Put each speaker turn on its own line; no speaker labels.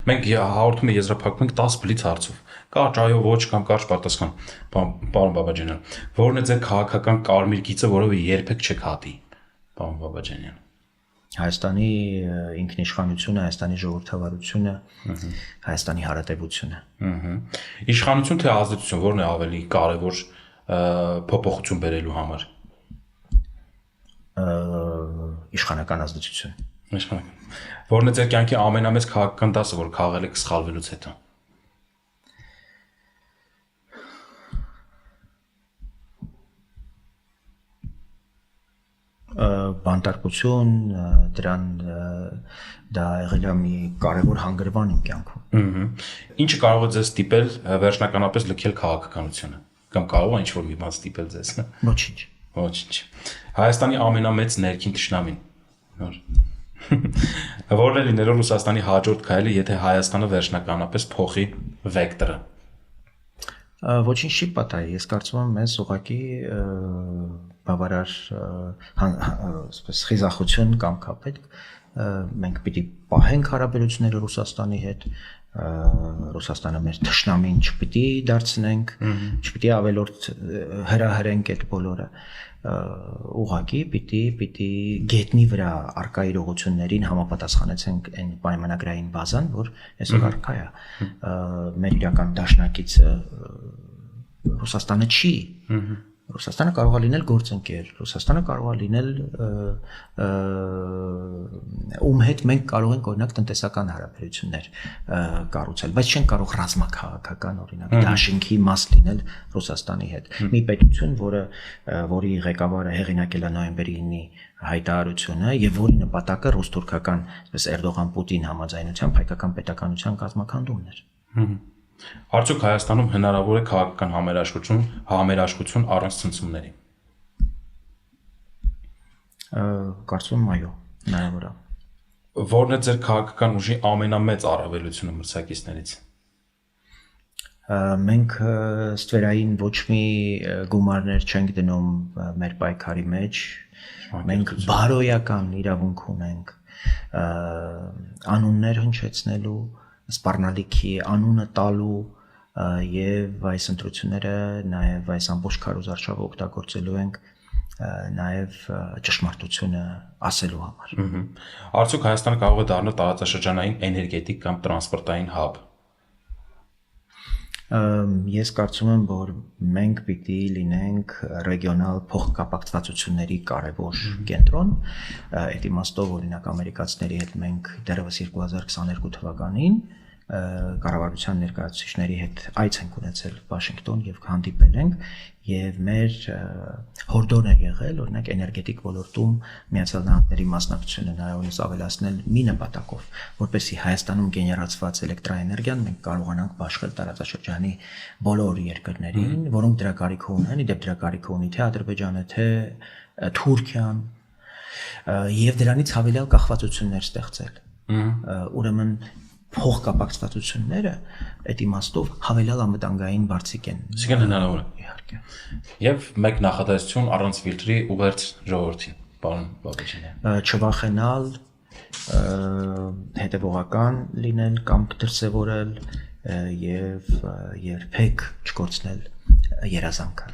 Մենք հաղորդումը եզրափակում ենք 10 բլից հարցով։ Կարճ այո, ոչ կամ կարճ պատասխան։ Պարոն Բաբաջանյան, որն է ձեր քաղաքական կարմիր գիծը, որով երբեք չեք հատի։ Պարոն Բաբաջանյան։
Հայաստանի ինքնիշխանությունը, Հայաստանի ժողովրդավարությունը, Հայաստանի հարատևությունը։
Իշխանություն թե ազդեցություն, որն է ավելի կարևոր փոփոխություն բերելու համար։
Իշխանական ազդեցություն։
Իշխանական։ Որն է ձեր կյանքի ամենամեծ քաղաքական դասը, որ քաղել եք սխալվելուց հետո։
Բանտարկություն, դրան դա եղել է մի կարևոր հանգրվան իմ կյանքում։
Ինչը կարող է ձեզ ստիպել վերջնականապես լքել քաղաքականությունը, կամ կարող է ինչ-որ մի բան ստիպել ձեզ։
Ոչինչ։
Ոչինչ։ Հայաստանի ամենամեծ ներքին թշնամին։ Որն է լինելու Ռուսաստանի հաջորդ քայլը, եթե Հայաստանը վերջնականապես փոխի վեկտորը։
Ոչինչ չի պատահի, ես կարծում եմ մեզ ուղղակի բավարար խիզախություն կամ կա պետք մենք պիտի պահենք հարաբերությունները Ռուսաստանի հետ, Ռուսաստանը մեր թշնամին չպիտի դարձնենք, չպիտի ավելորդ հրահրենք այդ բոլորը, ուղղակի պիտի գետնի վրա առկա իրողություններին համապատասխանեցենք այն պայմանագրային բազան, որ այսօր առկա է, մեր իրական դաշնակիցը Ռուսաստանը չի, Ռուսաստանը կարող է լինել գործընկեր, Ռուսաստանը կարող է լինել ում հետ մենք կարող ենք օրինակ տնտեսական հարաբերություններ կառուցել, բայց չենք կարող ռազմաքաղաքական օրինակ դաշինքի մաս լինել Ռուսաստանի հետ։ Մի պետություն, որի ղեկավարը հեղինակել է նոյեմբերի 9-ի հայտարարությունը եւ որի նպատակը ռուս-թուրքական, այսպես Էրդողան-Պուտին համաձայնությամբ հայկական պետականության կազմակերպումն էր։
Արդյոք Հայաստանում հնարավոր է քաղաքական համերաշխություն առանց ցնցումների։
Կարծում եմ այո, հնարավոր է։
Որն է ձեր քաղաքական ուժի ամենամեծ առավելությունը մրցակիցներից։
Մենք ստվերային ոչ մի գումարներ չենք դնում մեր պայքարի մեջ, մենք բարոյական իրավունք ունենք անուններ հնչեցնելու, սպառնալիքի անունը տալու եւ այս ընտրությունները նաեւ այս ամբողջ քարոզարշավը օգտագործելու ենք նաեւ ճշմարտությունը ասելու համար։
Արդյոք Հայաստանը կարող է դառնալ տարածաշրջանային էներգետիկ կամ տրանսպորտային հաբ։
Ես կարծում եմ, որ մենք պիտի լինենք ռեգիոնալ փոխկապակցվածությունների կարևոր կենտրոն, այդ իմաստով օրինակ ամերիկացիների հետ մենք դեռևս 2022 թվականին կառավարության ներկայացուցիչների հետ այց ենք ունեցել Վաշինգտոն եւ հանդիպել ենք եւ մեր հորդորն է եղել օրինակ էներգետիկ ոլորտում Միացյալ Նահանգների մասնակցությունը հնարավորինս ավելացնել մի նպատակով, որպեսզի Հայաստանում գեներացված էլեկտրաէներգիան մենք կարողանանք բաշխել տարածաշրջանի բոլոր երկրներին, որոնք դրա կարիք ունեն, իդեպ դրա կարիք ունի թե Ադրբեջանը, թե Թուրքիան եւ դրանից հավելյալ կախվածություններ ստեղծել։ Ուրեմն փոխկապակցվածությունները այդ իմաստով հավելյալ անվտանգային բարձիկ են։
Իսկեն հնարավոր է։
Իհարկե։
Եվ մեկ նախադասություն առանց ֆիլտրի ուղերձ ժողովրդին, պարոն Բաբաջանյան։
Չվախենալ, հետևողական լինել, կամք դրսևորել եւ երբեք չկորցնել երազանքը։